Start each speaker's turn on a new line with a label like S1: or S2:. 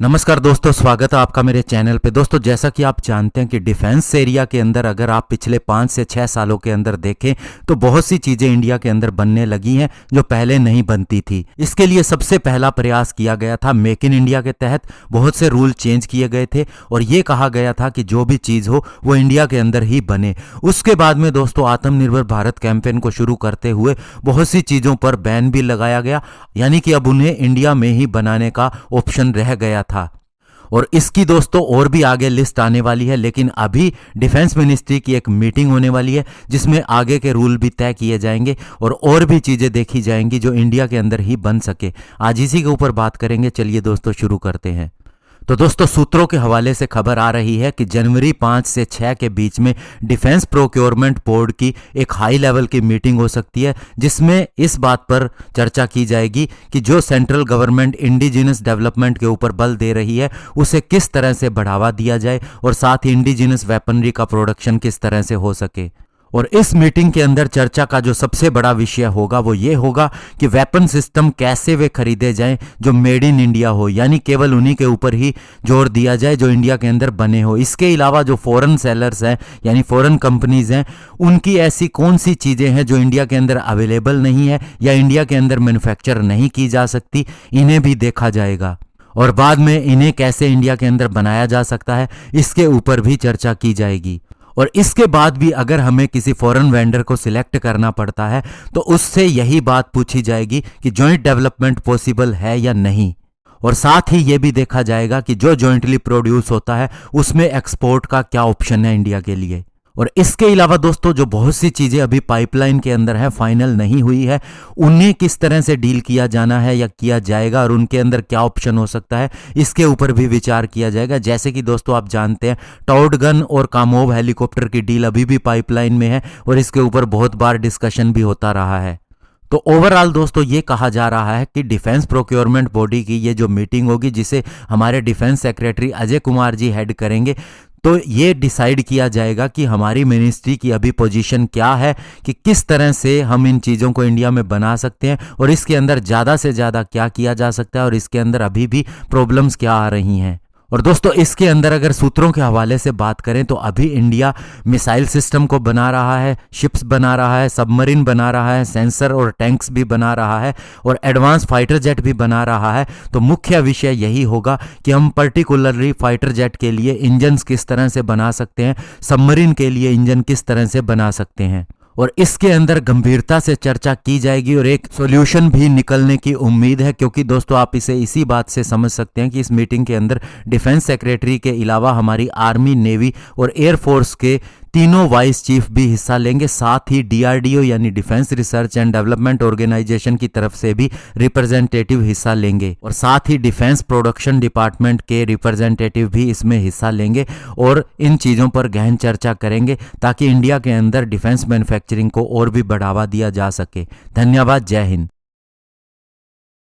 S1: नमस्कार दोस्तों, स्वागत है आपका मेरे चैनल पे। दोस्तों, जैसा कि आप जानते हैं कि डिफेंस एरिया के अंदर अगर आप पिछले 5 से 6 सालों के अंदर देखें तो बहुत सी चीज़ें इंडिया के अंदर बनने लगी हैं जो पहले नहीं बनती थी। इसके लिए सबसे पहला प्रयास किया गया था मेक इन इंडिया के तहत। बहुत से रूल चेंज किए गए थे और ये कहा गया था कि जो भी चीज़ हो वो इंडिया के अंदर ही बने। उसके बाद में दोस्तों आत्मनिर्भर भारत कैंपेन को शुरू करते हुए बहुत सी चीज़ों पर बैन भी लगाया गया, यानी कि अब उन्हें इंडिया में ही बनाने का ऑप्शन रह गया था। और इसकी दोस्तों और भी आगे लिस्ट आने वाली है, लेकिन अभी डिफेंस मिनिस्ट्री की एक मीटिंग होने वाली है जिसमें आगे के रूल भी तय किए जाएंगे और भी चीज़ें देखी जाएंगी जो इंडिया के अंदर ही बन सके। आज इसी के ऊपर बात करेंगे। चलिए दोस्तों शुरू करते हैं। तो दोस्तों, सूत्रों के हवाले से खबर आ रही है कि जनवरी 5 से 6 के बीच में डिफेंस प्रोक्योरमेंट बोर्ड की एक हाई लेवल की मीटिंग हो सकती है, जिसमें इस बात पर चर्चा की जाएगी कि जो सेंट्रल गवर्नमेंट इंडिजिनस डेवलपमेंट के ऊपर बल दे रही है उसे किस तरह से बढ़ावा दिया जाए और साथ ही इंडिजिनस वेपनरी का प्रोडक्शन किस तरह से हो सके। और इस मीटिंग के अंदर चर्चा का जो सबसे बड़ा विषय होगा वो ये होगा कि वेपन सिस्टम कैसे वे खरीदे जाएं जो मेड इन इंडिया हो, यानी केवल उन्हीं के ऊपर ही जोर दिया जाए जो इंडिया के अंदर बने हो। इसके अलावा जो फॉरेन सेलर्स हैं यानी फॉरेन कंपनीज हैं, उनकी ऐसी कौन सी चीज़ें हैं जो इंडिया के अंदर अवेलेबल नहीं है या इंडिया के अंदर मैन्युफैक्चर नहीं की जा सकती, इन्हें भी देखा जाएगा। और बाद में इन्हें कैसे इंडिया के अंदर बनाया जा सकता है इसके ऊपर भी चर्चा की जाएगी। और इसके बाद भी अगर हमें किसी फॉरेन वेंडर को सिलेक्ट करना पड़ता है तो उससे यही बात पूछी जाएगी कि जॉइंट डेवलपमेंट पॉसिबल है या नहीं। और साथ ही ये भी देखा जाएगा कि जो जॉइंटली प्रोड्यूस होता है उसमें एक्सपोर्ट का क्या ऑप्शन है इंडिया के लिए। और इसके अलावा दोस्तों जो बहुत सी चीज़ें अभी पाइपलाइन के अंदर है, फाइनल नहीं हुई है, उन्हें किस तरह से डील किया जाना है या किया जाएगा और उनके अंदर क्या ऑप्शन हो सकता है, इसके ऊपर भी विचार किया जाएगा। जैसे कि दोस्तों आप जानते हैं टॉड गन और कामोव हेलीकॉप्टर की डील अभी भी पाइपलाइन में है और इसके ऊपर बहुत बार डिस्कशन भी होता रहा है। तो ओवरऑल दोस्तों ये कहा जा रहा है कि डिफेंस प्रोक्योरमेंट बॉडी की ये जो मीटिंग होगी जिसे हमारे defence secretary Ajay Kumar ji head करेंगे, तो ये डिसाइड किया जाएगा कि हमारी मिनिस्ट्री की अभी पोजीशन क्या है, कि किस तरह से हम इन चीज़ों को इंडिया में बना सकते हैं और इसके अंदर ज़्यादा से ज़्यादा क्या किया जा सकता है और इसके अंदर अभी भी प्रॉब्लम्स क्या आ रही हैं। और दोस्तों इसके अंदर अगर सूत्रों के हवाले से बात करें तो अभी इंडिया मिसाइल सिस्टम को बना रहा है, शिप्स बना रहा है, सबमरीन बना रहा है, सेंसर और टैंक्स भी बना रहा है और एडवांस फाइटर जेट भी बना रहा है। तो मुख्य विषय यही होगा कि हम पर्टिकुलरली फाइटर जेट के लिए इंजन्स किस तरह से बना सकते हैं, सबमरीन के लिए इंजन किस तरह से बना सकते हैं। और इसके अंदर गंभीरता से चर्चा की जाएगी और एक सॉल्यूशन भी निकलने की उम्मीद है, क्योंकि दोस्तों आप इसे इसी बात से समझ सकते हैं कि इस मीटिंग के अंदर डिफेंस सेक्रेटरी के अलावा हमारी आर्मी, नेवी और एयरफोर्स के तीनों वाइस चीफ भी हिस्सा लेंगे। साथ ही DRDO यानी defence research and development organisation की तरफ से भी रिप्रेजेंटेटिव हिस्सा लेंगे और साथ ही डिफेंस प्रोडक्शन डिपार्टमेंट के रिप्रेजेंटेटिव भी इसमें हिस्सा लेंगे और इन चीज़ों पर गहन चर्चा करेंगे ताकि इंडिया के अंदर डिफेंस मैन्युफैक्चरिंग को और भी बढ़ावा दिया जा सके। धन्यवाद। जय हिंद।